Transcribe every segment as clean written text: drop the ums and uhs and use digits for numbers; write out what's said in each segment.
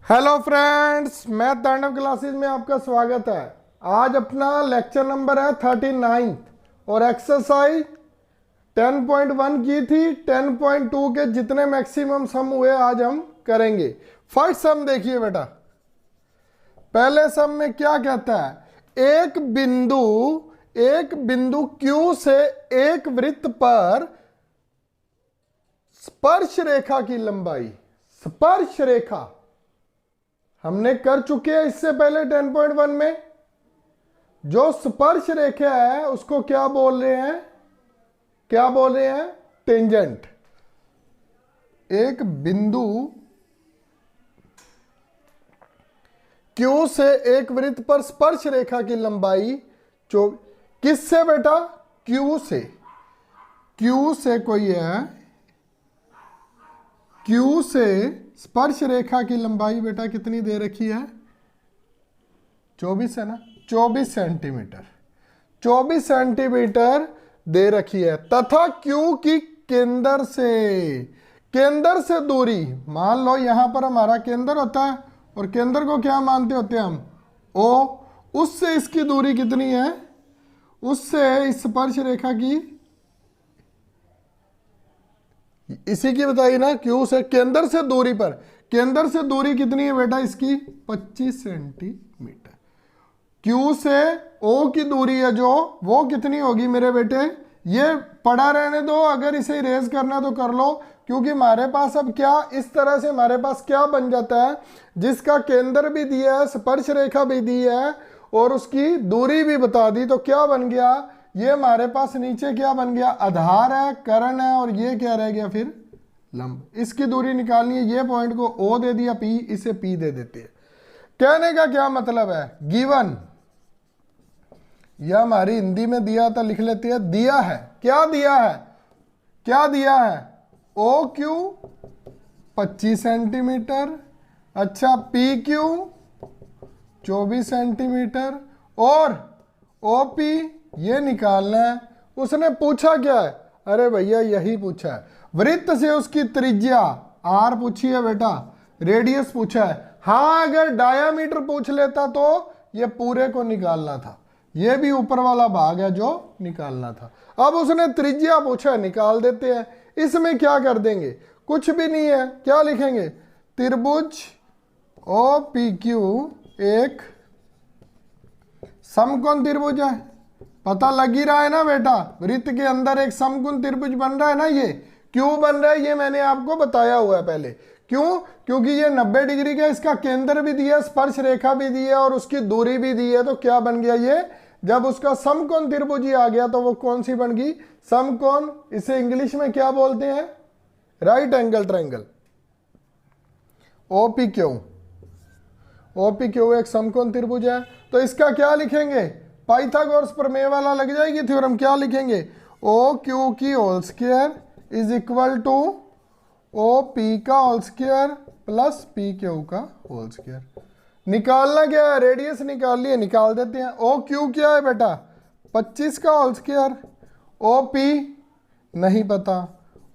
Hello friends, मैं तांडव classes में आपका स्वागत है। आज अपना लेक्चर नंबर है 39 और एक्सरसाइज 10.1 की थी। 10.2 के जितने मैक्सिमम सम हुए आज हम करेंगे। फर्स्ट सम देखिए बेटा। पहले सम में क्या कहता है, एक बिंदु Q से एक वृत्त पर स्पर्श रेखा की लंबाई, स्पर्श रेखा हमने कर चुके हैं इससे पहले 10.1 में। जो स्पर्श रेखा है उसको क्या बोल रहे हैं, टेंजेंट। एक बिंदु Q से एक वृत्त पर स्पर्श रेखा की लंबाई किससे बेटा, Q से कोई है, Q से स्पर्श रेखा की लंबाई बेटा कितनी दे रखी है, 24 है ना, 24 सेंटीमीटर, 24 सेंटीमीटर दे रखी है। तथा Q की केंद्र से दूरी, मान लो यहां पर हमारा केंद्र होता है और केंद्र को क्या मानते होते हैं हम, O। उससे इसकी दूरी कितनी है, उससे इस स्पर्श रेखा की, इसी की बताइए ना, Q से केंद्र से दूरी पर, केंद्र से दूरी कितनी है बेटा इसकी, 25 सेंटीमीटर। Q से O की दूरी है जो, वो कितनी होगी मेरे बेटे, ये पड़ा रहने दो, अगर इसे इरेज करना तो कर लो, क्योंकि हमारे पास अब क्या, इस तरह से हमारे पास क्या बन जाता है, जिसका केंद्र भी दिया है, स्पर्श रेखा भी दी है और उसकी दूरी भी बता दी, तो क्या बन गया, ये हमारे पास नीचे क्या बन गया, आधार है, कर्ण है, और ये क्या रह गया फिर, लंब। इसकी दूरी निकालनी है, ये पॉइंट को O दे दिया, P, इसे P दे देते हैं। कहने का क्या मतलब है, गिवन, यह हमारी हिंदी में दिया था, लिख लेते हैं, दिया है, क्या दिया है, OQ 25 सेंटीमीटर, अच्छा PQ 24 सेंटीमीटर, और OP ये निकालना है। उसने पूछा क्या है, अरे भैया यही पूछा है, वृत्त से उसकी त्रिज्या R पूछी है बेटा, रेडियस पूछा है। हाँ, अगर डायामीटर पूछ लेता तो ये पूरे को निकालना था, ये भी ऊपर वाला भाग है जो निकालना था। अब उसने त्रिज्या पूछा है, निकाल देते हैं। इसमें क्या कर देंगे, कुछ भी नहीं है, क्या लिखेंगे, त्रिभुज OPQ एक समकोण त्रिभुज है। पता लग ही रहा है ना बेटा, वृत्त के अंदर एक समकोण त्रिभुज बन रहा है ना, ये क्यों बन रहा है ये मैंने आपको बताया हुआ है पहले। क्यों, क्योंकि ये 90 डिग्री का, इसका केंद्र भी दिया, स्पर्श रेखा भी दी है और उसकी दूरी भी दी है, तो क्या बन गया ये, जब उसका समकोण त्रिभुज ही आ गया तो वो कौन सी बन गई, समकोण। इसे इंग्लिश में क्या बोलते हैं, राइट एंगल ट्रायंगल। OPQ एक समकोण त्रिभुज है, तो इसका क्या लिखेंगे, पाइथागोरस प्रमेय वाला लग जाएगी थ्योरम। क्या लिखेंगे, OQ की whole square is equal to OP का होल स्क्वायर प्लस PQ का होल स्क्वायर। निकालना क्या है, रेडियस निकाल लिए, निकाल देते हैं। OQ क्या है बेटा, 25 का होल स्क्वायर, OP नहीं पता,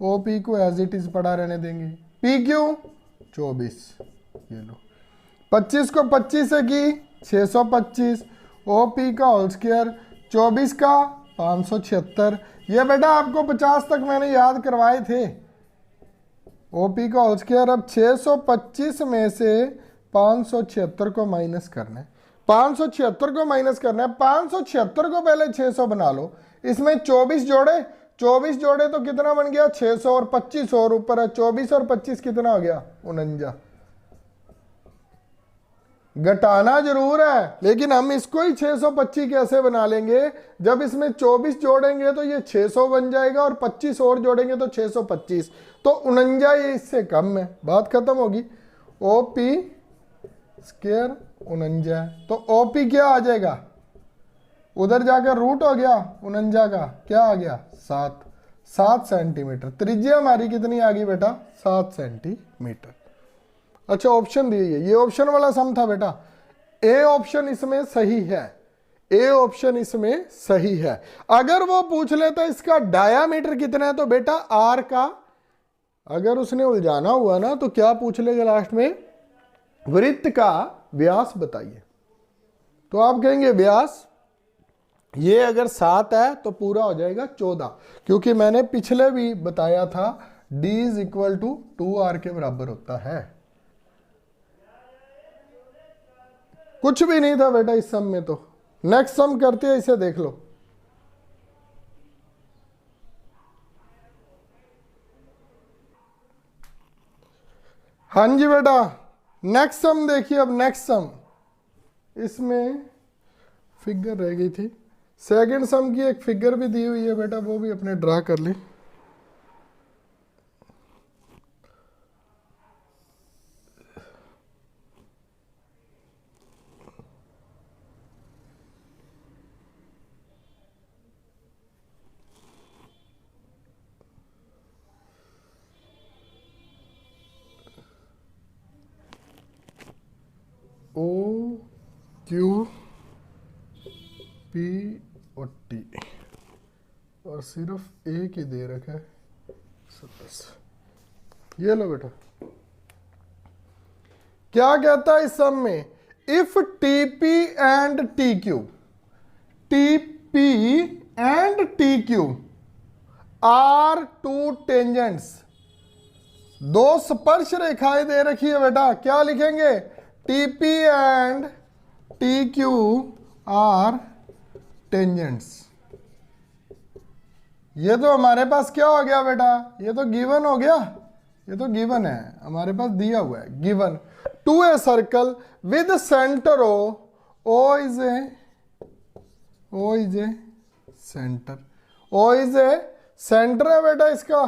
OP को एज इट इज पड़ा रहने देंगे, PQ 24, ये लो, 25 को 25 से की 625, OP का होल स्क्वायर 24 का 576। ये बेटा आपको 50 तक मैंने याद करवाए थे। OP का होल स्क्वायर, अब 625 में से 576 को माइनस करना है, 576 को माइनस करना है, 576 को पहले 600 बना लो, इसमें 24 जोड़े तो कितना बन गया, 600 और 25 और ऊपर है 24 और 25 कितना हो गया, 49। घटाना जरूर है, लेकिन हम इसको ही 625 कैसे बना लेंगे, जब इसमें 24 जोड़ेंगे तो ये 600 बन जाएगा और 25 और जोड़ेंगे तो 625, तो 49 ये इससे कम है, बात खत्म होगी। OP स्क्वायर 49, तो OP क्या आ जाएगा, उधर जाकर रूट हो गया 49 का, क्या आ गया 7 सेंटीमीटर। त्रिज्या हमारी कितनी आ गई बेटा, 7 सेंटीमीटर। अच्छा, ऑप्शन दिए, ये ऑप्शन वाला सम था बेटा, A ऑप्शन इसमें सही है। अगर वो पूछ लेता इसका डायामीटर कितना है, तो बेटा R का, अगर उसने उलझाना हुआ ना तो क्या पूछ लेगा लास्ट में, वृत्त का व्यास बताइए। तो आप कहेंगे व्यास, ये अगर 7 है तो पूरा हो जाएगा 14, क्योंकि मैंने पिछले भी बताया था d is equal to 2r के बराबर होता है। कुछ भी नहीं था बेटा इस सम में। तो नेक्स्ट सम करते हैं, इसे देख लो। हाँ जी बेटा, नेक्स्ट सम देखिए। अब नेक्स्ट सम, इसमें फिगर रह गई थी। सेकंड सम की एक फिगर भी दी हुई है बेटा, वो भी अपने ड्रा कर ली। ओ क्यू पी और टी, और सिर्फ एक ही दे रखा है 10। ये लो बेटा, क्या कहता है इस सम में, if TP and T Q, TP and T Q R to tangents, दो स्पर्श रेखाएं दे रखी है बेटा, क्या लिखेंगे, TP and T Q R tangents. ये तो हमारे पास क्या हो गया बेटा, ये तो गिवन हो गया, ये तो गिवन है, हमारे पास दिया हुआ है given. To a circle with centre O is a centre, O is a centre है बेटा इसका,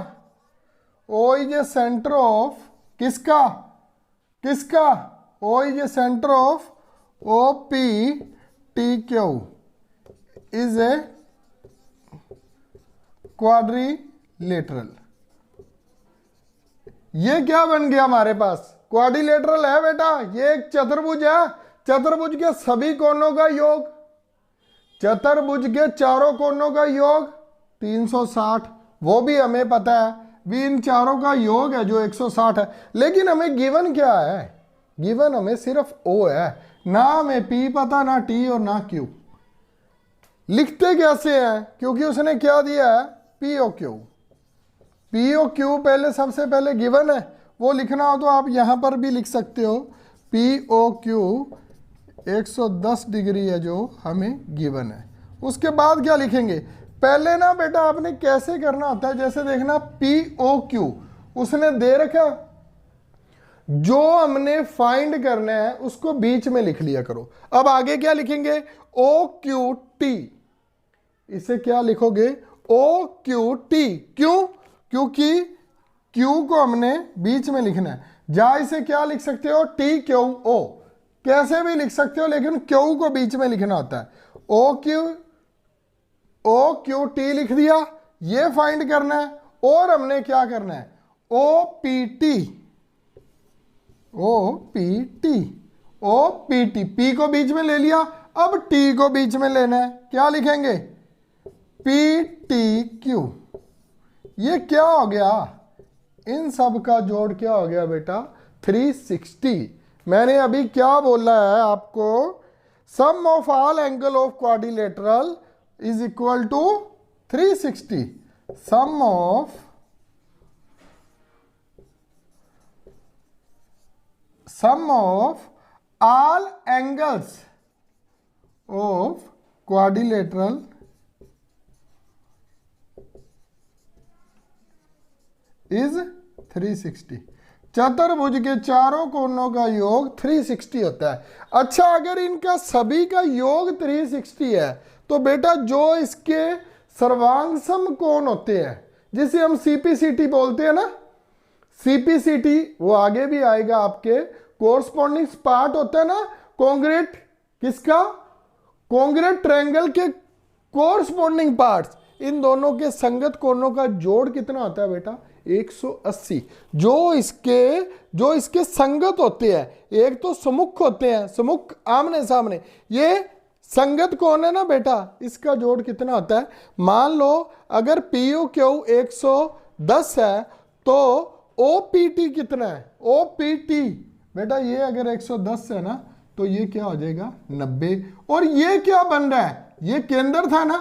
O is a centre of किसका, O is a centre of O P T Q is a quadrilateral. ये क्या बन गया हमारे पास, quadrilateral है बेटा। ये एक चतुर्भुज है, चतुर्भुज के सभी कोनों का योग, चतुर्भुज के चारों कोनों का योग 360, वो भी हमें पता है, भी इन चारों का योग है जो 160 है। लेकिन हमें गिवन क्या है, गिवन हमें सिर्फ O है, ना हमें P पता, ना T और ना Q। लिखते कैसे हैं, क्योंकि उसने क्या दिया है, POQ। POQ पहले, सबसे पहले गिवन है, वो लिखना हो तो आप यहां पर भी लिख सकते हो, POQ 110 डिग्री है जो हमें गिवन है। उसके बाद क्या लिखेंगे, पहले ना बेटा आपने कैसे करना होता है, जैसे देखना POQ उसने दे रखा, जो हमने फाइंड करना है उसको बीच में लिख लिया करो। अब आगे क्या लिखेंगे, OQT, इसे क्या लिखोगे, OQT। क्यों, क्योंकि Q को हमने बीच में लिखना है। जा इसे क्या लिख सकते हो, TQO, कैसे भी लिख सकते हो, लेकिन Q को बीच में लिखना होता है। OQT लिख दिया, ये फाइंड करना है। और हमने क्या करना है, OPT, P को बीच में ले लिया, अब T को बीच में लेना है, क्या लिखेंगे, PTQ। ये क्या हो गया, इन सब का जोड़ क्या हो गया बेटा, 360। मैंने अभी क्या बोला है आपको, sum of all angle of quadrilateral is equal to 360। Sum of all angles of quadrilateral is 360। चतुर्भुज के चारों कोनों का योग 360 होता है। अच्छा, अगर इनका सभी का योग 360 है तो बेटा जो इसके सर्वांग सम कोण होते हैं, जिसे हम CPCT बोलते हैं ना, CPCT वो आगे भी आएगा, आपके कोरस्पॉन्डिंग पार्ट होता है ना कॉन्ग्रेट, किसका, कॉन्ग्रेट ट्रायंगल के कोरस्पॉन्डिंग पार्ट्स, इन दोनों के संगत कोणों का जोड़ कितना होता है बेटा, 180। जो इसके संगत होते हैं, एक तो समुख होते हैं, समुख आमने सामने, ये संगत कोण है ना बेटा, इसका जोड़ कितना होता है। मान लो अगर POQ 110 है तो OPT कितना है, OPT बेटा ये अगर 110 है ना तो ये क्या हो जाएगा 90। और ये क्या बन रहा है, ये केंद्र था ना,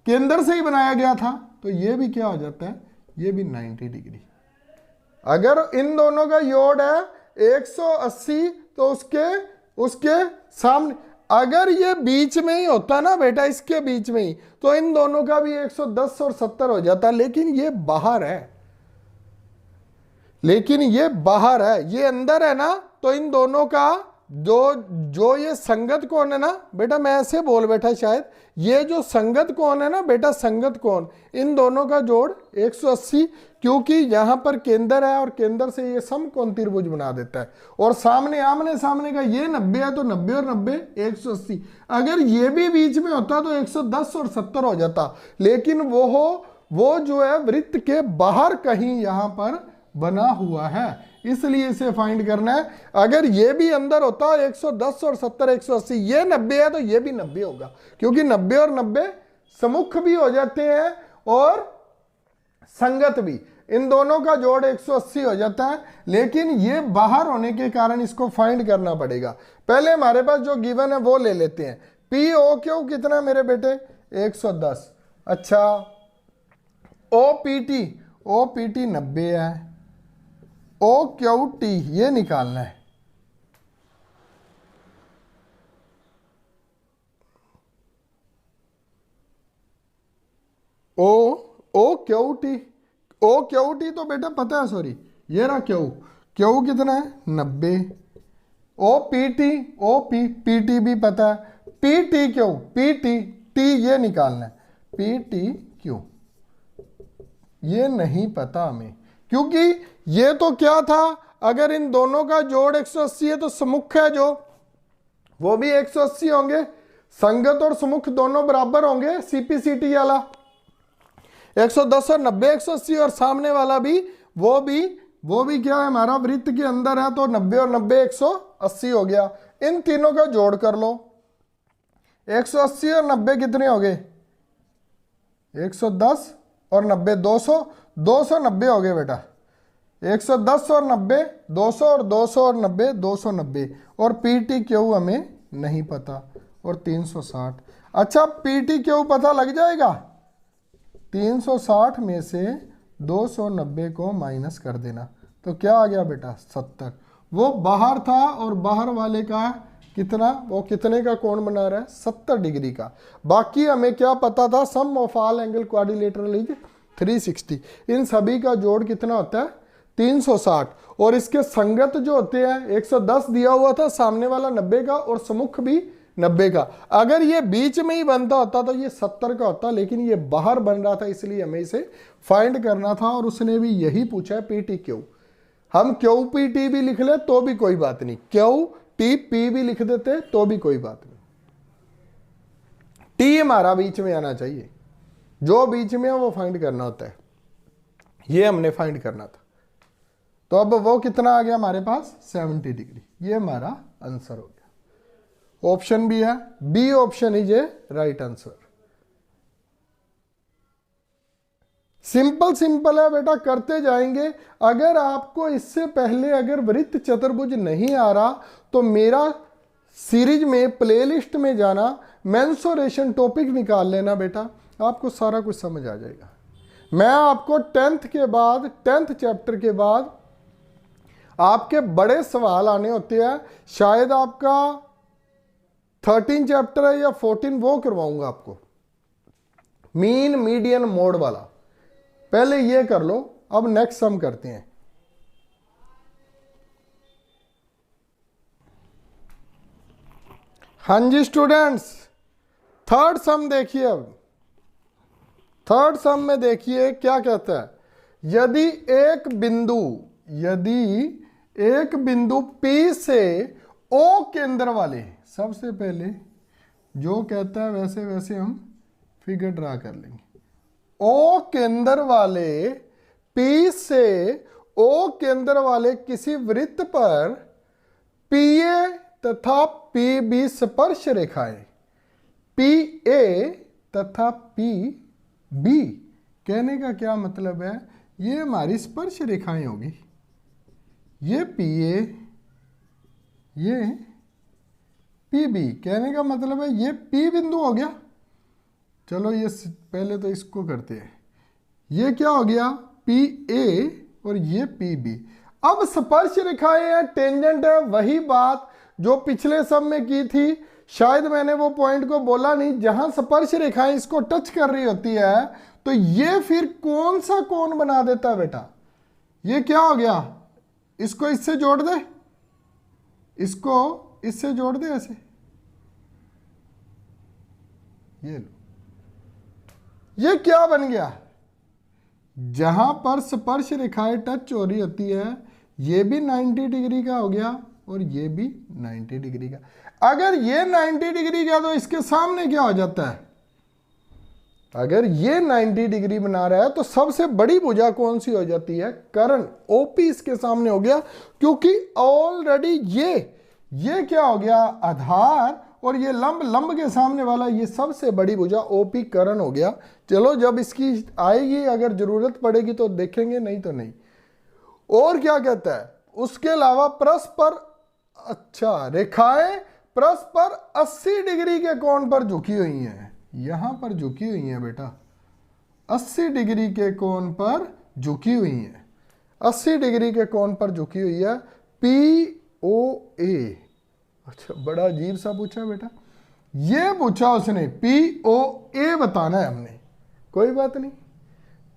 केंद्र से ही बनाया गया था, तो ये भी क्या हो जाता है, ये भी 90 डिग्री। अगर इन दोनों का योग है 180 तो उसके सामने, अगर ये बीच में ही होता ना बेटा, इसके बीच में ही, तो इन दोनों का भी 110 और 70 हो जाता, लेकिन ये बाहर है, लेकिन ये बाहर है, ये अंदर है ना, तो इन दोनों का जो ये संगत कोण है ना बेटा, मैं ऐसे बोल बैठा शायद, ये जो संगत कोण है ना बेटा, संगत कोण, इन दोनों का जोड़ 180, क्योंकि यहां पर केंद्र है और केंद्र से ये समकोण त्रिभुज बना देता है। और सामने आमने सामने का ये 90 है, तो 90 और 90 180। अगर ये भी बीच में होता तो 110 और 70 हो जाता, लेकिन वो जो है वृत्त के बाहर कहीं यहां पर बना हुआ है, इसलिए इसे फाइंड करना है। अगर ये भी अंदर होता 110 और 70 180, ये 90 है तो ये भी 90 होगा, क्योंकि 90 और 90 समुख भी हो जाते हैं और संगत भी, इन दोनों का जोड़ 180 हो जाता है। लेकिन ये बाहर होने के कारण इसको फाइंड करना पड़ेगा। पहले हमारे पास जो गिवन है वो ले लेते हैं। पी ओ क्यू कितना मेरे बेटे 110। अच्छा ओ पी टी 90 है, ओ क्यू टी ये निकालना है। ओ क्यू टी तो बेटा पता है, सॉरी ये रहा क्यू कितना है 90। ओ पी टी भी पता है, पी टी ये निकालना है, पी टी क्यू ये नहीं पता हमें, क्योंकि ये तो क्या था, अगर इन दोनों का जोड़ 180 है तो समुख है जो वो भी 180 होंगे, संगत और समुख दोनों बराबर होंगे, सीपीसीटी वाला 110 और 90 180, और सामने वाला भी वो भी क्या है हमारा वृत्त के अंदर है, तो 90 और 90 180 हो गया। इन तीनों का जोड़ कर लो, 180 और 90 कितने हो गए 110 और 90 290 हो गए बेटा। 110 और 90 200 और 200 और 90 290, और पी टी क्यू हमें नहीं पता, और 360। अच्छा पी टी क्यू पता लग जाएगा, 360 में से 290 को माइनस कर देना, तो क्या आ गया बेटा 70। वो बाहर था और बाहर वाले का कितना, वो कितने का कोण बना रहा है 70 डिग्री का। बाकी हमें क्या पता था, sum of all angle quadrilateral is 360। इन सभी का जोड़ कितना होता है 360, और इसके संगत जो होते हैं 110 दिया हुआ था, सामने वाला 90 का और समुख भी 90 का। अगर ये बीच में ही बनता होता तो ये 70 का होता, लेकिन ये बाहर बन रहा था, इसलिए हमें इसे फाइंड करना था, और उसने भी यही पूछा है पी टी क्यू। हम क्यू पी टी भी लिख ले तो भी कोई बात नहीं, क्यू टी पी भी लिख देते तो भी कोई बात नहीं, टी हमारा बीच में आना चाहिए, जो बीच में है वो फाइंड करना होता है, ये हमने फाइंड करना था। तो अब वो कितना आ गया हमारे पास 70 डिग्री, ये हमारा आंसर हो गया। ऑप्शन भी है, B option is A right answer. Simple है बेटा, करते जाएंगे। अगर आपको इससे पहले अगर वृत्त चतुर्भुज नहीं आ रहा तो मेरा सीरीज में प्लेलिस्ट में जाना, मेंसुरेशन टॉपिक निकाल लेना बेटा, आपको सारा कुछ समझ आ जाएगा। मैं आपको 10th चैप्टर के बाद आपके बड़े सवाल आने होते हैं, शायद आपका 13 चैप्टर है या 14, वो करवाऊंगा आपको, मीन मीडियन मोड वाला। पहले ये कर लो, अब नेक्स्ट सम करते हैं। हाँ जी स्टूडेंट्स, थर्ड सम देखिए। अब थर्ड सम में देखिए क्या कहता है, यदि एक बिंदु P से O केंद्र वाले, सबसे पहले जो कहता है वैसे वैसे हम फिगर ड्रा कर लेंगे। O केंद्र वाले, P से O केंद्र वाले किसी वृत्त पर PA तथा PB स्पर्श रेखाएं, PA तथा PB, कहने का क्या मतलब है, ये हमारी स्पर्श रेखाएं होगी। ये PA ये पी बी, कहने का मतलब है ये पी बिंदु हो गया। चलो ये पहले तो इसको करते हैं, ये क्या हो गया पी ए और ये पी बी। अब स्पर्श रेखाएं हैं, टेंजेंट है, वही बात जो पिछले सब में की थी। शायद मैंने वो पॉइंट को बोला नहीं, जहां स्पर्श रेखाएं इसको टच कर रही होती है तो ये फिर कौन सा कोण बना देता है बेटा, ये क्या हो गया, इसको इससे जोड़ दे, इसको इससे जोड़ दे ऐसे, ये लो, ये क्या बन गया, जहां पर स्पर्श रेखाएं टच हो रही होती है ये भी 90 डिग्री का हो गया और ये भी 90 डिग्री का। अगर ये 90 डिग्री का तो इसके सामने क्या हो जाता है, अगर ये 90 डिग्री बना रहा है तो सबसे बड़ी भुजा कौन सी हो जाती है, कर्ण, ओपी इसके सामने हो गया, क्योंकि ऑलरेडी ये क्या हो गया आधार और ये लंब, लंब के सामने वाला ये सबसे बड़ी भुजा ओपी कर्ण हो गया। चलो जब इसकी आएगी अगर जरूरत पड़ेगी तो देखेंगे, नहीं तो नहीं। और क्या कहता है, उसके अलावा परस्पर, अच्छा रेखाएं परस्पर 80 डिग्री के कोण पर झुकी हुई हैं, यहां पर झुकी हुई हैं बेटा, 80 डिग्री के कोण पर झुकी हुई हैं, 80 डिग्री के कोण पर झुकी हुई है पी ओ ए। अच्छा बड़ा अजीब सा पूछा बेटा, ये पूछा उसने पी ओ ए बताना है हमने, कोई बात नहीं,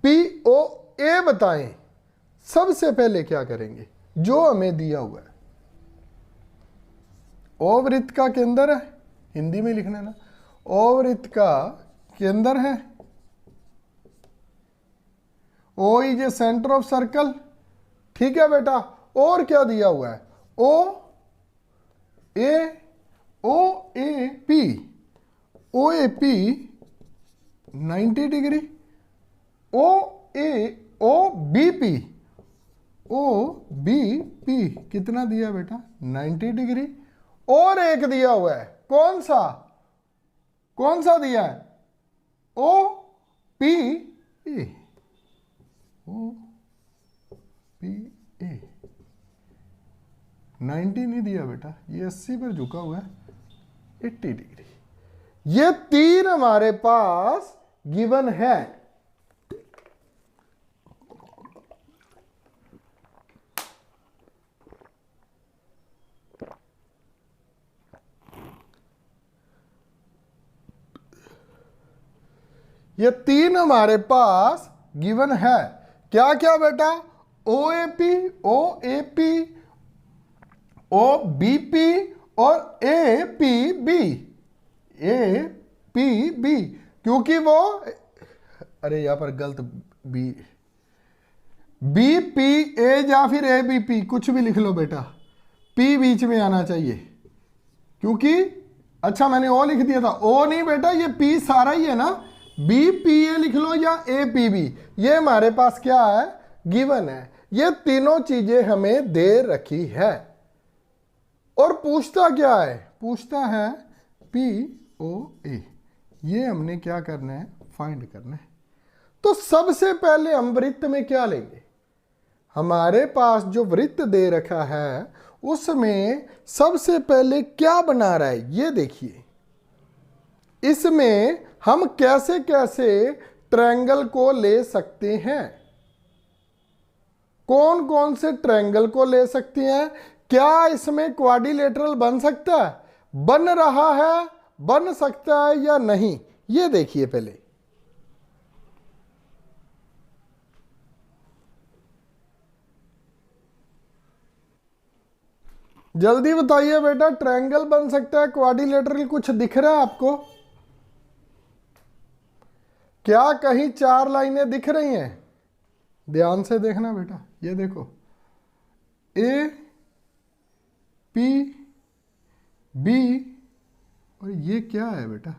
पी ओ ए बताएं। सबसे पहले क्या करेंगे, जो हमें दिया हुआ है, ओवृत्त का केंद्र है, हिंदी में लिखना ना, ओवृत्त का केंद्र है, O is a centre of circle, ठीक है बेटा। और क्या दिया हुआ है, O A P 90 degree, O B P कितना दिया बेटा 90 डिग्री। और एक दिया हुआ है, कौन सा दिया है, ओ पी ए 90 नहीं दिया बेटा, ये 80 पर झुका हुआ है, 80 डिग्री। ये तीन हमारे पास गिवन है। ये तीन हमारे पास गिवन है, क्या क्या बेटा, O A P, O B P और ए पी बी, क्योंकि वो, अरे यहां पर गलत, बी पी ए या फिर ए बी पी कुछ भी लिख लो बेटा, पी बीच में आना चाहिए, क्योंकि अच्छा मैंने ओ लिख दिया था, ओ नहीं बेटा ये पी सारा ही है ना, बी पी ए लिख लो या ए पी बी, ये हमारे पास क्या है गिवन है। ये तीनों चीजें हमें दे रखी है और पूछता क्या है, पूछता है पी ओ ए, ये हमने क्या करना है फाइंड करना है। तो सबसे पहले हम वृत्त में क्या लेंगे, हमारे पास जो वृत्त दे रखा है उसमें सबसे पहले क्या बना रहा है ये देखिए, इसमें हम कैसे कैसे ट्रायंगल को ले सकते हैं, कौन कौन से ट्रायंगल को ले सकते हैं, क्या इसमें क्वाड्रिलेटरल बन सकता है, बन रहा है, बन सकता है या नहीं, ये देखिए पहले। जल्दी बताइए बेटा, ट्रायंगल बन सकता है, क्वाड्रिलेटरल कुछ दिख रहा है आपको, क्या कहीं चार लाइनें दिख रही हैं, ध्यान से देखना बेटा, ये देखो ए पी बी और ये क्या है बेटा,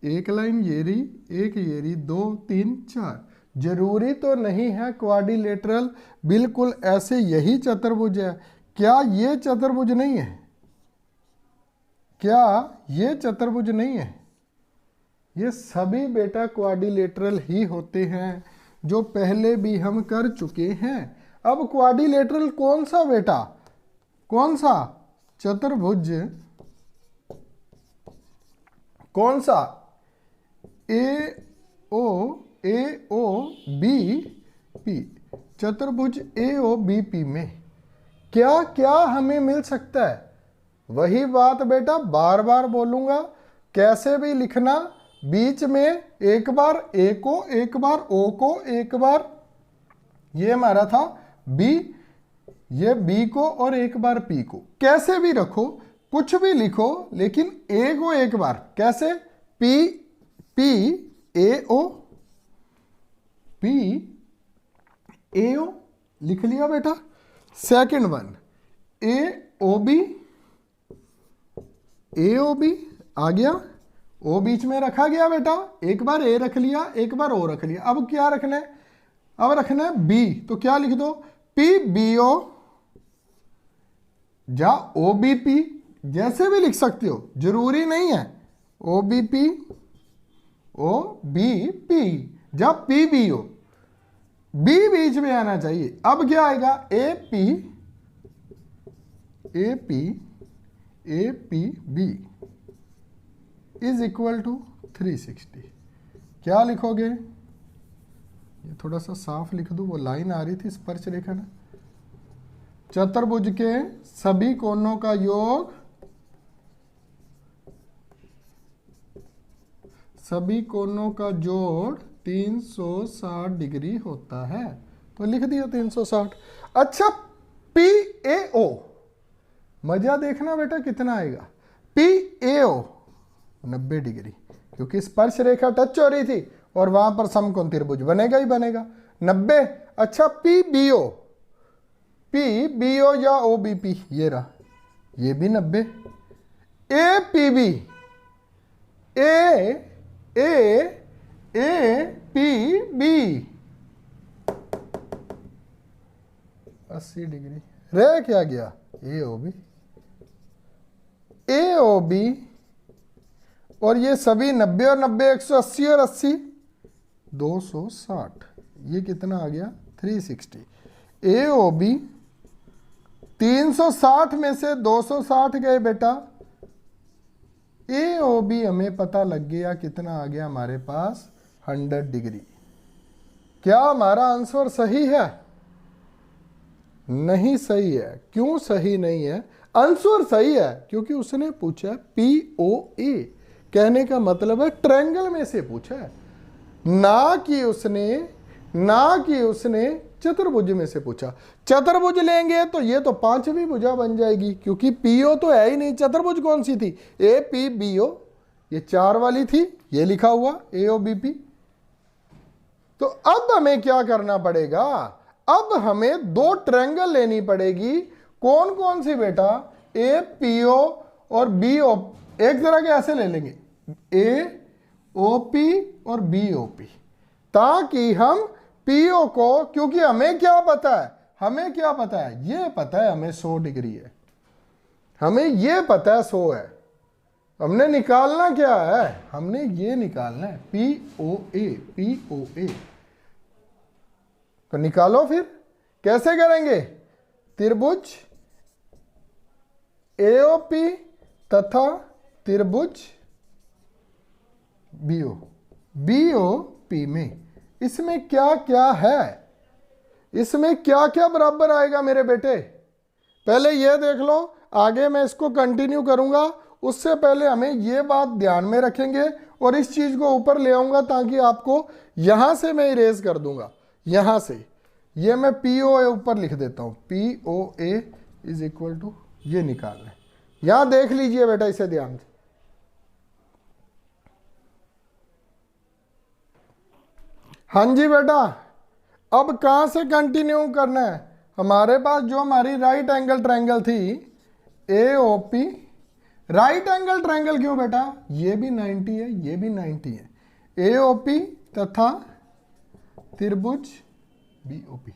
एक लाइन ये रही, एक ये रही, 2 3 4, जरूरी तो नहीं है क्वाड्रिलेटरल बिल्कुल ऐसे यही चतुर्भुज है, क्या ये चतुर्भुज नहीं है, क्या ये चतुर्भुज नहीं है, ये सभी बेटा क्वाड्रिलेटरल ही होते हैं, जो पहले भी हम कर चुके हैं। अब क्वाड्रिलेटरल कौन सा बेटा, कौन सा, चतुर्भुज कौन सा ए ओ बी पी, चतुर्भुज ए ओ बी पी में क्या क्या हमें मिल सकता है? वही बात बेटा बार बार बोलूंगा, कैसे भी लिखना, बीच में एक बार ए को, एक बार ओ को, एक बार ये हमारा था बी, ये बी को और एक बार पी को, कैसे भी रखो, कुछ भी लिखो, लेकिन ए को एक बार, कैसे? P P A O, P A O लिख लिया बेटा। Second one A O B, A O B आ गया, ओ बीच में रखा गया बेटा, एक बार ए रख लिया, एक बार ओ रख लिया। अब क्या रखना है? अब रखना है बी, तो क्या लिख दो? पी बी ओ या ओ बी पी, जैसे भी लिख सकते हो, जरूरी नहीं है। O B P, O B P, जब पी बी ओ, बी बीच में आना चाहिए। अब क्या आएगा? A P A P A P B is equal to 360। क्या लिखोगे? ये थोड़ा सा साफ लिख दूं, वो लाइन आ रही थी स्पर्श रेखा ना। चतुर्भुज के सभी कोणों का योग, सभी कोणों का जोड़ 360 डिग्री होता है, तो लिख दिया 360। अच्छा पी ए ओ, मजा देखना बेटा कितना आएगा। पी ए ओ 90 डिग्री, क्योंकि स्पर्श रेखा टच हो रही थी और वहां पर समकोण त्रिभुज बनेगा ही बनेगा 90। अच्छा P B O, P B O या ओ बी पी, ये रहा, ये भी 90। A P B, A P B 80 degree. रह क्या गया? ए O B, A O B, और ये सभी 90 और 90, 180 और 80 260, ये कितना आ गया? 360। ए ओ बी 360 में से 260 गए बेटा, ए ओ बी हमें पता लग गया कितना आ गया हमारे पास? 100 डिग्री। क्या हमारा आंसर सही है? नहीं सही है। क्यों सही नहीं है? आंसर सही है क्योंकि उसने पूछा पी ओ ए, कहने का मतलब है ट्रायंगल में से पूछा है, ना कि उसने चतुर्भुज में से पूछा। चतुर्भुज लेंगे तो ये तो पांचवी भुजा बन जाएगी, क्योंकि पीओ तो है ही नहीं। चतुर्भुज कौन सी थी? ए पी बी ओ, ये 4 वाली थी, ये लिखा हुआ ए ओ बी पी। तो अब हमें क्या करना पड़ेगा? अब हमें 2 ट्रायंगल लेनी पड़ेगी। कौन कौन सी बेटा? ए पी ओ और बी ओ, एक तरह के ऐसे ले लेंगे, ए ओ पी और बी ओ पी, ताकि हम पीओ को, क्योंकि हमें क्या पता है? हमें क्या पता है? ये पता है हमें 100 डिग्री है, हमें ये पता है 100 है। हमने निकालना क्या है? हमने ये निकालना है P O A, P O ए। तो निकालो फिर, कैसे करेंगे? त्रिभुज एओपी तथा त्रिभुज बीओ, बीओपी में इसमें क्या क्या है? इसमें क्या क्या बराबर आएगा मेरे बेटे? पहले ये देख लो, आगे मैं इसको कंटिन्यू करूंगा, उससे पहले हमें ये बात ध्यान में रखेंगे और इस चीज को ऊपर ले आऊंगा, ताकि आपको यहां से मैं इरेज कर दूंगा। यहां से ये मैं पी ओ ए ऊपर लिख देता हूं, P O A is equal to, ये निकालना है। यहां देख लीजिए बेटा, इसे ध्यान से। हाँ जी बेटा, अब कहां से कंटिन्यू करना है? हमारे पास जो हमारी राइट एंगल ट्रायंगल थी, A O P, right angle triangle क्यों बेटा? ये भी 90 है, ये भी 90 है। ए ओ पी तथा त्रिभुज बीओपी,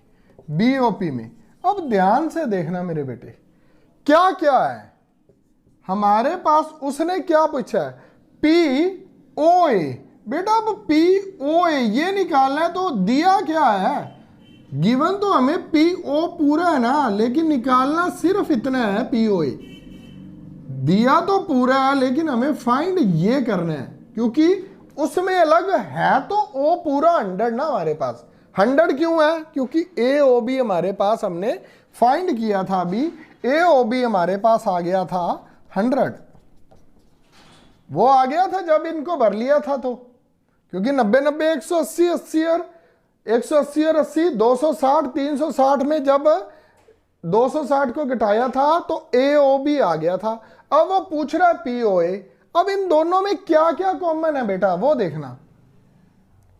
बीओपी में अब ध्यान से देखना मेरे बेटे, क्या क्या है हमारे पास। उसने क्या पूछा है? पी ओ ए। बेटा अब पी ओ ए ये निकालना है, तो दिया क्या है? गिवन तो हमें पी ओ पूरा है ना, लेकिन निकालना सिर्फ इतना है, पी ओ ए। दिया तो पूरा है लेकिन हमें फाइंड ये करना है, क्योंकि उसमें अलग है तो ओ पूरा 100 ना हमारे पास। 100 क्यों है? क्योंकि ए ओ बी हमारे पास हमने फाइंड किया था, अभी ए ओ बी हमारे पास आ गया था 100। वो आ गया था जब इनको भर लिया था, तो क्योंकि 90 90 180 80 और 180 और 80 260 360 में जब 260 को घटाया था तो ए ओ बी आ गया था। अब वो पूछ रहा है पी ओ ए। अब इन दोनों में क्या क्या कॉमन है बेटा वो देखना।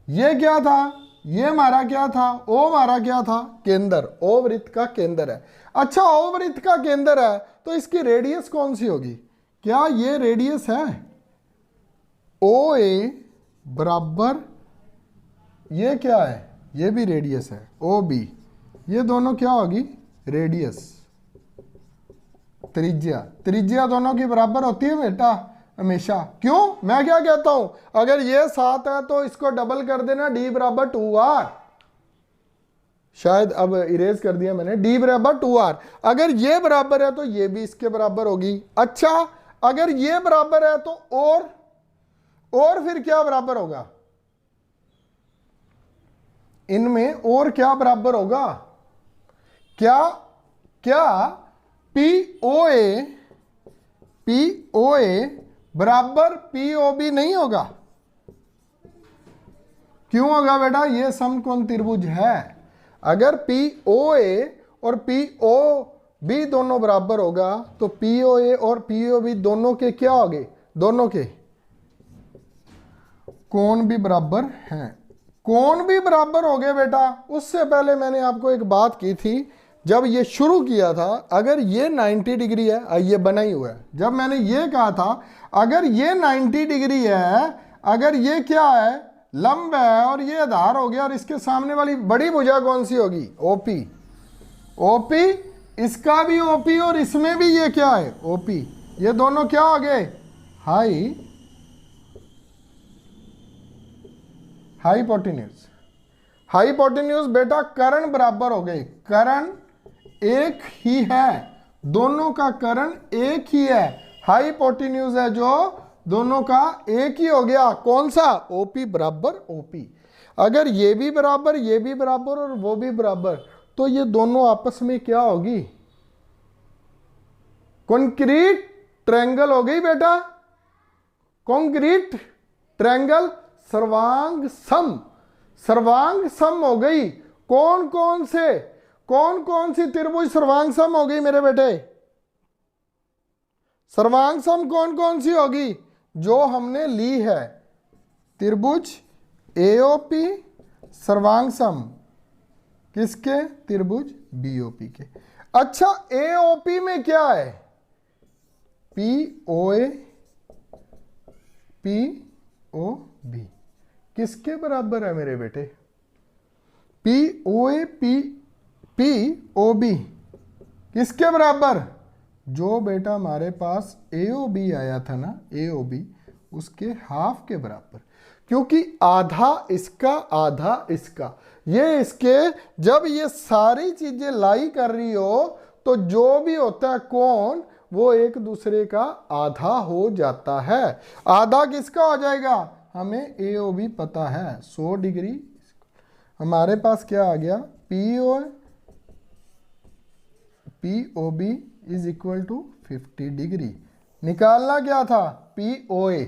ये क्या था? ये हमारा क्या था? ओ हमारा क्या था? केंद्र। ओ वृत्त का केंद्र है। अच्छा, ओ वृत्त का केंद्र है तो इसकी रेडियस कौन सी होगी? क्या ये रेडियस है? ओ ए बराबर ये क्या है? ये भी रेडियस है। ओ बी, ये दोनों क्या होगी? रेडियस, त्रिज्या। त्रिज्या दोनों की बराबर होती है बेटा हमेशा। क्यों? मैं क्या कहता हूं, अगर ये 7 है तो इसको डबल कर देना, डी बराबर 2r। शायद अब इरेज कर दिया मैंने। डी बराबर 2r। अगर ये बराबर है तो ये भी इसके बराबर होगी। अच्छा, अगर ये बराबर है तो और फिर क्या बराबर होगा? इनमें और क्या बराबर होगा? क्या पी ओ ए बराबर पी ओ बी नहीं होगा? क्यों होगा बेटा? ये समकोण त्रिभुज है। अगर पी ओ ए और पी ओ बी दोनों बराबर होगा तो पी ओ ए और पी ओ बी दोनों के क्या होंगे? दोनों के कोण भी बराबर हैं। कोण भी बराबर हो गए बेटा। उससे पहले मैंने आपको एक बात की थी, जब ये शुरू किया था, अगर ये 90 डिग्री है, ये बना ही हुआ है, जब मैंने ये कहा था अगर ये 90 डिग्री है, अगर ये क्या है? लंब है और ये आधार हो गया, और इसके सामने वाली बड़ी भुजा कौन सी होगी? ओपी। ओपी, इसका भी ओपी और इसमें भी ये क्या है? ओपी। ये दोनों क्या हो गए? हाइपोटेन्यूज। हाइपोटेन्यूज बेटा कर्ण बराबर हो गए। कर्ण एक ही है, दोनों का कर्ण एक ही है। हाइपोटेन्यूज है जो दोनों का एक ही हो गया। कौन सा? ओपी बराबर ओपी। अगर ये भी बराबर, ये भी बराबर और वो भी बराबर, तो ये दोनों आपस में क्या होगी? कॉन्क्रीट ट्रायंगल हो गई बेटा। कॉन्क्रीट ट्रायंगल सर्वांग सम। सर्वांग सम हो गई। कौन कौन सी त्रिभुज सर्वांग सम हो गई मेरे बेटे? सर्वांग सम कौन सी होगी? जो हमने ली है। त्रिभुज एओपी सर्वांग सम किसके? त्रिभुज बीओपी के। अच्छा, एओपी में क्या है? पीओए पीओबी किसके बराबर है मेरे बेटे? पीओए पीओबी किसके बराबर? जो बेटा हमारे पास एओबी आया था ना, एओबी, उसके हाफ के बराबर। क्योंकि आधा इसका आधा इसका, ये इसके, जब ये सारी चीजें लाई कर रही हो तो जो भी होता है कोण वो एक दूसरे का आधा हो जाता है। आधा किसका हो जाएगा? हमें एओबी पता है 100 डिग्री। हमारे पास क्या आ गया? POB is equal to 50 degree. निकालना क्या था? पीओए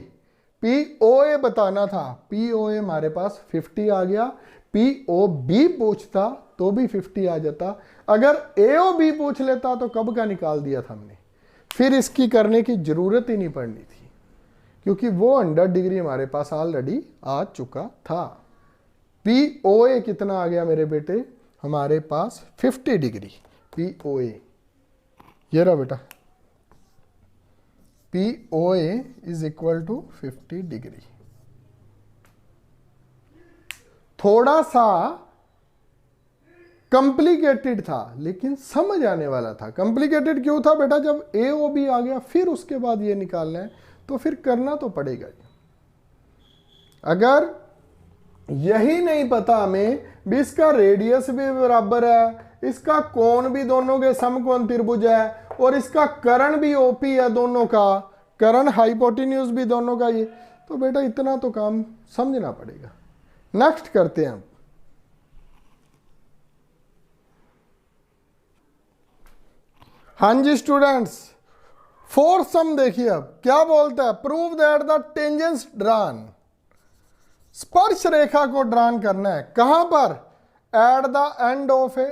बताना था। पीओए हमारे पास 50 आ गया। पीओबी पूछता तो भी 50 आ जाता। अगर एओबी पूछ लेता तो कब का निकाल दिया था हमने। फिर इसकी करने की जरूरत ही नहीं पड़नी थी, क्योंकि वो 100 डिग्री हमारे पास ऑलरेडी आ चुका था। पीओए कितना आ गया मेरे बेटे? हमारे पास 50 डिग्री। पीओए ये रहा बेटा, POA is equal to 50 degree. थोड़ा सा कॉम्प्लिकेटेड था लेकिन समझ आने वाला था। कॉम्प्लिकेटेड क्यों था बेटा? जब ए ओ बी आ गया फिर उसके बाद ये निकालना है तो फिर करना तो पड़ेगा। अगर यही नहीं पता हमें भी इसका रेडियस भी बराबर है, इसका कोण भी दोनों के समकोण त्रिभुज है, और इसका कर्ण भी ओपी है, दोनों का कर्ण हाइपोटेन्यूज भी दोनों का ये, तो बेटा इतना तो काम समझना पड़ेगा। नेक्स्ट करते हैं हम। हाँ जी स्टूडेंट्स, फोर्थ सम देखिए अब क्या बोलता है, prove that the tangents drawn, स्पर्श रेखा को ड्रॉन करना है, कहां पर, एट द एंड ऑफ ए,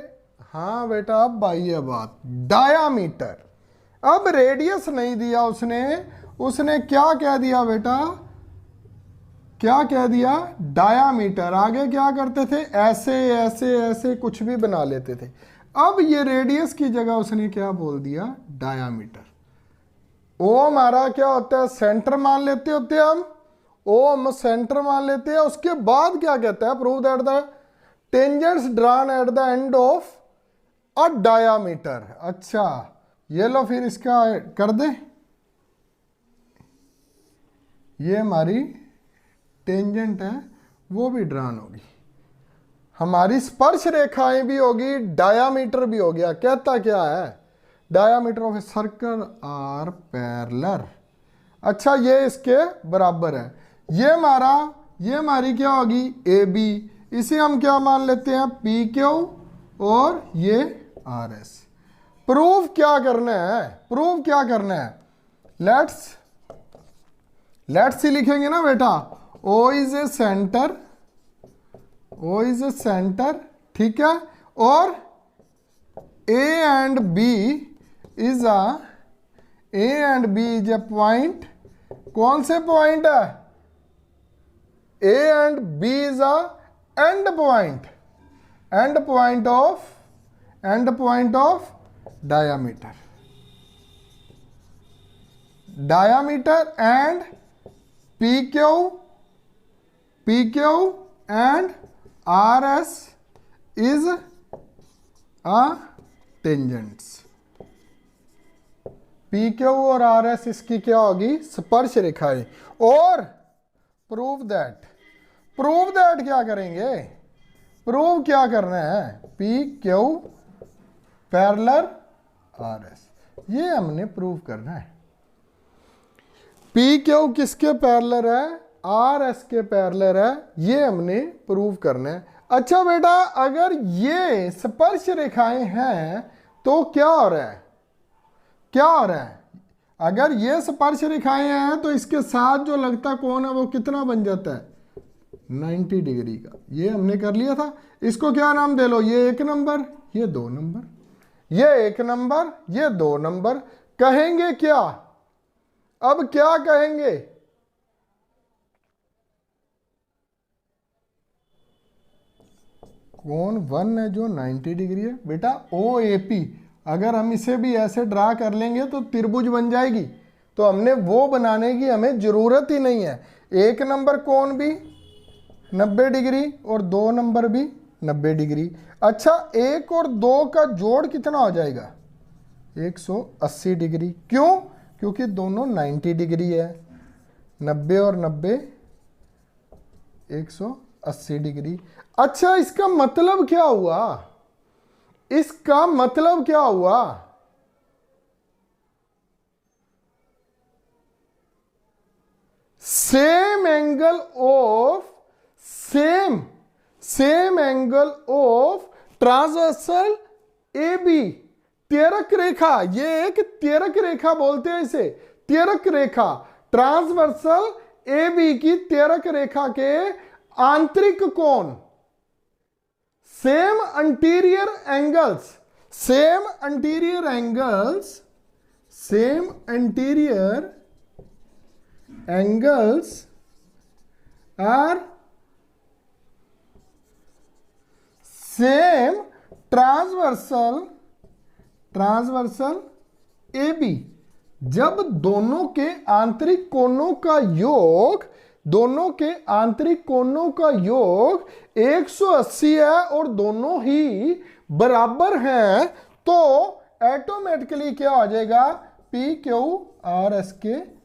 हाँ बेटा अब बाह्य बात, डायामीटर। अब रेडियस नहीं दिया उसने क्या कह दिया बेटा, क्या कह दिया, डायामीटर। आगे क्या करते थे, ऐसे ऐसे ऐसे कुछ भी बना लेते थे। अब ये रेडियस की जगह उसने क्या बोल दिया, डायामीटर। ओ हमारा क्या होता है, सेंटर मान लेते होते हम, ओ हम सेंटर मान लेते हैं। उसके बाद क्या कहता है, prove that the tangents drawn at the end of a diameter. अच्छा ये लो फिर इसका कर दे, ये हमारी टेंजेंट है वो भी ड्रॉन होगी, हमारी स्पर्श रेखाएं भी होगी, डायामीटर भी हो गया। कहता क्या है, diameter of a circle are parallel. अच्छा ये इसके बराबर है, ये हमारी क्या होगी, ए बी, इसे हम क्या मान लेते हैं, पी क्यू, और ये आर एस। प्रूफ क्या करना है, प्रूफ क्या करना है, लेट्स सी लिखेंगे ना बेटा, O is a centre, O is a centre, ठीक है, और A and B is a point, कौन से पॉइंट है, A and B is a end point of diameter and PQ and RS is a tangents। PQ और RS इसकी क्या होगी, स्पर्श रेखाएं। और प्रूव दैट क्या करेंगे, प्रूव क्या करना है, PQ पैरेलल RS, ये हमने प्रूव करना है। PQ किसके पैरेलल है, RS के पैरेलल है, ये हमने प्रूव करना है। अच्छा बेटा अगर ये स्पर्श रेखाएं हैं तो क्या हो रहा है, अगर ये स्पर्श रेखाएं हैं तो इसके साथ जो लगता कोण है वो कितना बन जाता है, 90 डिग्री का। ये हमने कर लिया था। इसको क्या नाम दे लो, ये 1 नंबर, ये 2 नंबर, ये 1 नंबर, ये 2 नंबर। कहेंगे क्या, अब क्या कहेंगे, कोण 1 है जो 90 डिग्री है बेटा, OAP। अगर हम इसे भी ऐसे ड्रा कर लेंगे तो त्रिभुज बन जाएगी, तो हमने वो बनाने की हमें जरूरत ही नहीं है। 1 नंबर कोण भी 90 डिग्री और 2 नंबर भी 90 डिग्री। अच्छा 1 और 2 का जोड़ कितना हो जाएगा, 180 डिग्री। क्यों, क्योंकि दोनों 90 डिग्री है, 90 और 90 180 डिग्री। अच्छा इसका मतलब क्या हुआ, इसका मतलब क्या हुआ, same angle of transversal A B, त्यरक रेखा, ये एक त्यरक रेखा बोलते हैं इसे, त्यरक रेखा, ट्रांसवर्सल ए बी की त्यरक रेखा के आंतरिक कोण, same interior angles are same transversal A B. जब दोनों के आंतरिक कोणों का योग 180 है और दोनों ही बराबर हैं, तो ऑटोमेटिकली क्या हो जाएगा, PQRS के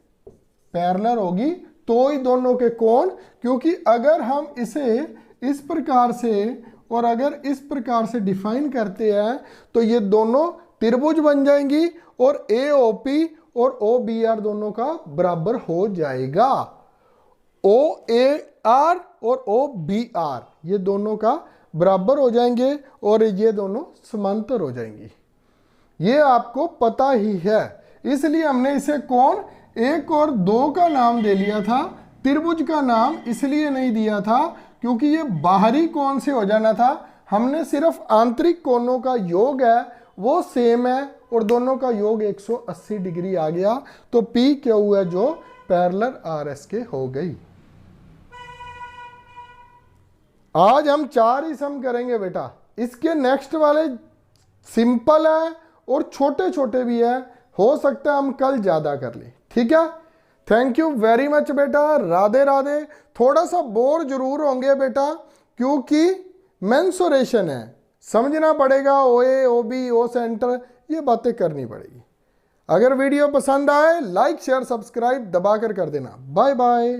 पैरेलल होगी, तो ही दोनों के कोण। क्योंकि अगर हम इसे इस प्रकार से और अगर इस प्रकार से डिफाइन करते हैं तो ये दोनों त्रिभुज बन जाएंगी और AOP और OBR दोनों का बराबर हो जाएगा। OAR और OBR ये दोनों का बराबर हो जाएंगे और ये दोनों समांतर हो जाएंगी। ये आपको पता ही है, इसलिए हमने इसे कोण 1 और 2 का नाम दे लिया था। त्रिभुज का नाम इसलिए नहीं दिया था क्योंकि ये बाहरी कोण से हो जाना था। हमने सिर्फ आंतरिक कोणों का योग है वो सेम है और दोनों का योग 180 डिग्री आ गया, तो PQ है जो पैरेलल RS के हो गई। आज हम 4 ही सम करेंगे बेटा, इसके नेक्स्ट वाले सिंपल है और छोटे छोटे भी है, हो सकता है हम कल ज्यादा कर लें। ठीक है, थैंक यू वेरी मच बेटा, राधे राधे। थोड़ा सा बोर जरूर होंगे बेटा क्योंकि मेंसुरेशन है, समझना पड़ेगा, OA OB O सेंटर ये बातें करनी पड़ेगी। अगर वीडियो पसंद आए लाइक शेयर सब्सक्राइब दबाकर कर देना। Bye bye.